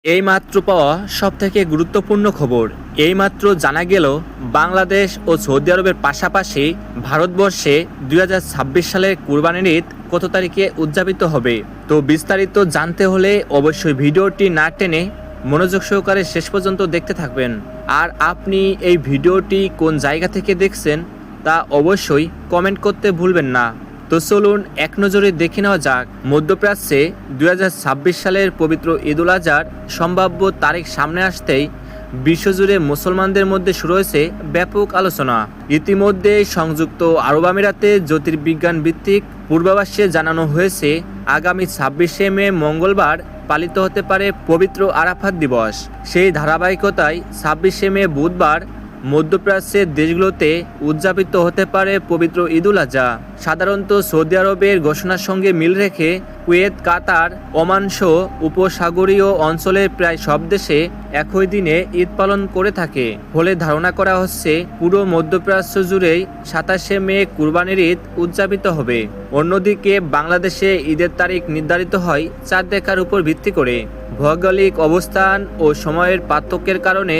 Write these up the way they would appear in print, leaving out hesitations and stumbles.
এইমাত্র পাওয়া সবথেকে গুরুত্বপূর্ণ খবর। এইমাত্র জানা গেল বাংলাদেশ ও সৌদি আরবের পাশাপাশি ভারতবর্ষে 2026 সালের কুরবানির ঈদ কত তারিখে উদযাপিত হবে। তো বিস্তারিত জানতে হলে অবশ্যই ভিডিওটি না টেনে মনোযোগ সহকারে শেষ পর্যন্ত দেখতে থাকবেন। আর আপনি এই ভিডিওটি কোন জায়গা থেকে দেখছেন তা অবশ্যই কমেন্ট করতে ভুলবেন না। তো চলুন এক নজরে দেখে নেওয়া যাক। মধ্যপ্রাচ্যে 2026 সালের পবিত্র ঈদ উল আজহার সম্ভাব্য তারিখ সামনে আসতেই বিশ্বজুড়ে মুসলমানদের মধ্যে শুরু হয়েছে ব্যাপক আলোচনা। ইতিমধ্যে সংযুক্ত আরব আমিরাতে জ্যোতির্বিজ্ঞান ভিত্তিক পূর্বাভাসে জানানো হয়েছে আগামী 26শে মে মঙ্গলবার পালিত হতে পারে পবিত্র আরাফাত দিবস। সেই ধারাবাহিকতায় 26শে মে বুধবার মধ্যপ্রাচ্যের দেশগুলোতে উদযাপিত হতে পারে পবিত্র ঈদ উল আজহা। সাধারণত সৌদি আরবের ঘোষণার সঙ্গে মিল রেখে কুয়েত, কাতার, ওমান সহ উপসাগরীয় অঞ্চলের প্রায় সব দেশে একই দিনে ঈদ পালন করে থাকে। ফলে ধারণা করা হচ্ছে পুরো মধ্যপ্রাচ্য জুড়েই 27শে মে কুরবানির ঈদ উদযাপিত হবে। অন্যদিকে বাংলাদেশে ঈদের তারিখ নির্ধারিত হয় চাঁদ দেখার উপর ভিত্তি করে। ভৌগোলিক অবস্থান ও সময়ের পার্থক্যের কারণে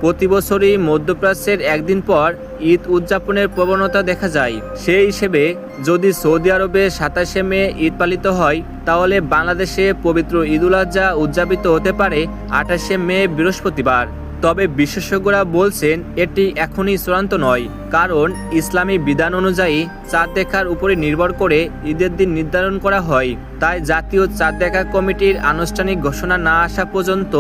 প্রতি বছরই মধ্যপ্রাচ্যের একদিন পর ঈদ উদযাপনের প্রবণতা দেখা যায়। সেই হিসেবে যদি সৌদি আরবে 27শে মে ঈদ পালিত হয়, তাহলে বাংলাদেশে পবিত্র ঈদ উল আজহা উদযাপিত হতে পারে 28শে মে বৃহস্পতিবার। তবে বিশেষজ্ঞরা বলছেন এটি এখনই চূড়ান্ত নয়, কারণ ইসলামী বিধান অনুযায়ী চাঁদ দেখার উপরে নির্ভর করে ঈদের দিন নির্ধারণ করা হয়। তাই জাতীয় চাঁদ দেখা কমিটির আনুষ্ঠানিক ঘোষণা না আসা পর্যন্ত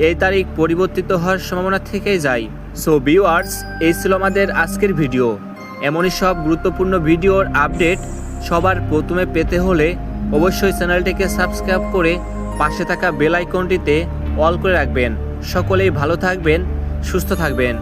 এই তারিখ পরিবর্তিত হওয়ার সম্ভাবনা থেকেই যায়। সো ভিউয়ার্স, এই ছিল আমাদের আজকের ভিডিও। এমনই সব গুরুত্বপূর্ণ ভিডিওর আপডেট সবার প্রথমে পেতে হলে অবশ্যই চ্যানেলটিকে সাবস্ক্রাইব করে পাশে থাকা বেল আইকনটিতে অল করে রাখবেন। সকলেই ভালো থাকবেন, সুস্থ থাকবেন।